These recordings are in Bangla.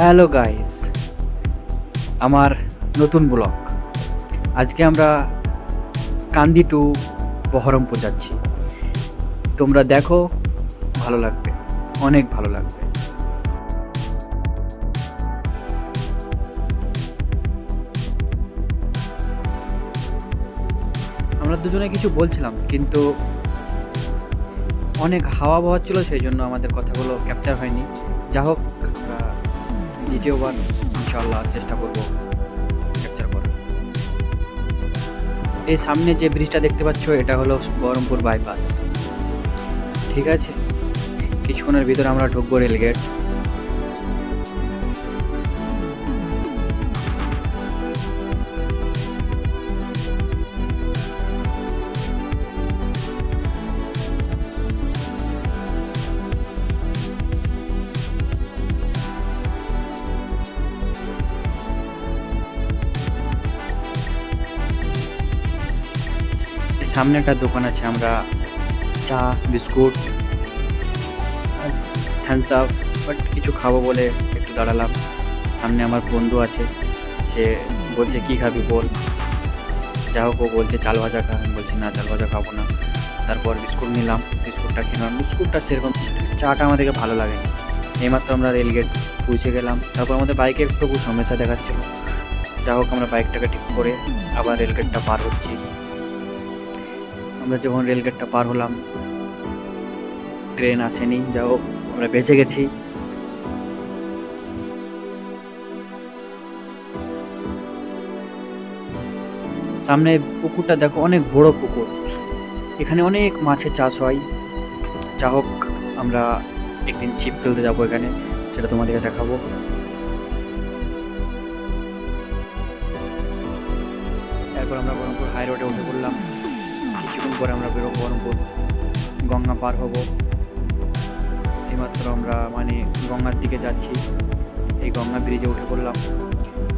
হ্যালো গাইস, আমার নতুন ব্লগ। আজকে আমরা কান্দি টু বহরমপুর যাচ্ছি। তোমরা দেখো, ভালো লাগবে, অনেক ভালো লাগবে। আমরা দুজনে কিছু বলছিলাম, কিন্তু অনেক হাওয়া বহাচ্ছিল, সেই জন্য আমাদের কথাগুলো ক্যাপচার হয়নি। যা হোক, আমরা দ্বিতীয়বার ইনশাআল্লাহ চেষ্টা করব ক্যাপচার করার। এই সামনে যে ব্রিজটা দেখতে পাচ্ছ, এটা হলো বহরমপুর বাইপাস। ঠিক আছে, কিছুক্ষণের ভিতরে আমরা ঢুকবো রেলগেট। সামনে একটা দোকান আছে, আমরা চা বিস্কুট থামস আপ বাট কিছু খাবো বলে একটু দাঁড়ালাম। সামনে আমার বন্ধু আছে, সে বলছে কি খাবি বল। যা হোক, ও বলছে চাল ভাজা খা, আমি বলছি না, চাল ভাজা খাবো না। তারপর বিস্কুট নিলাম, বিস্কুটটা খেলাম। বিস্কুটটা সেরকম, চাটা আমাদেরকে ভালো লাগে না। এইমাত্র আমরা রেলগেট পৌঁছে গেলাম। তারপর আমাদের বাইকের একটু সমস্যা দেখাচ্ছিল। যা হোক, আমরা বাইকটাকে ঠিক করে আবার রেলগেটটা পার হচ্ছি। আমরা যখন রেলগেটটা পার হলাম, ট্রেন আসেনি। যা হোক, আমরা বেঁচে গেছি। সামনে পুকুরটা দেখো, অনেক বড় পুকুর। এখানে অনেক মাছের চাষ হয়। যা হোক, আমরা একদিন ছিপ ফেলতে যাবো এখানে, সেটা তোমাদেরকে দেখাবো। তারপর আমরা বহরমপুর হাই রোডে উঠে পড়লাম। কিছুক্ষণ পরে আমরা বেরোবো বহরমপুর, গঙ্গা পার হব। এইমাত্র আমরা গঙ্গার দিকে যাচ্ছি। এই গঙ্গা ব্রিজে উঠে পড়লাম।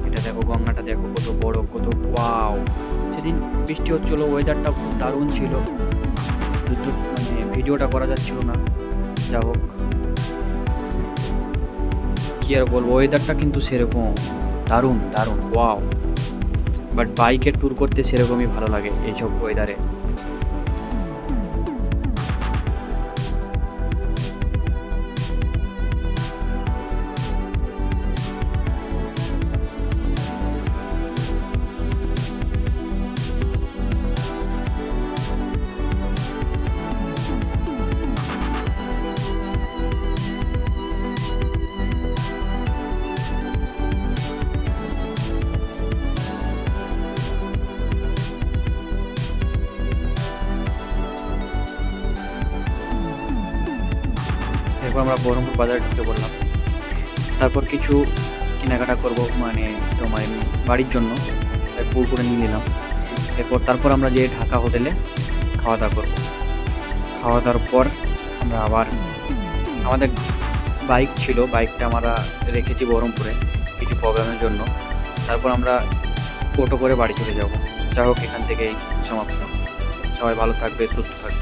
এটা দেখো, গঙ্গাটা দেখো কত বড়, কত ওয়াও। সেদিন বৃষ্টি হচ্ছিল, ওয়েদারটা খুব দারুণ ছিল। ভিডিওটা করা যাচ্ছিল না। যা হোক, কি আর বলবো, ওয়েদারটা কিন্তু সেরকম দারুণ দারুণ ওয়াও। বাট বাইকে ট্যুর করতে সেরকমই ভালো লাগে এইসব ওয়েদারে। এরপর আমরা বহরমপুর বাজারে ঢুকে পড়লাম। তারপর কিছু কেনাকাটা করবো, তোমার এমনি বাড়ির জন্য, তাই করে নিয়ে নিলাম। তারপর আমরা যে ঢাকা হোটেলে খাওয়া দাওয়া করবো। খাওয়া দাওয়ার পর আমরা আবার আমাদের বাইক ছিল, বাইকটা আমরা রেখেছি বহরমপুরে কিছু প্রোগ্রামের জন্য। তারপর আমরা টোটো করে বাড়ি চলে যাব। যা হোক, এখান থেকেই সমাপ্ত। সবাই ভালো থাকবে, সুস্থ থাকবে।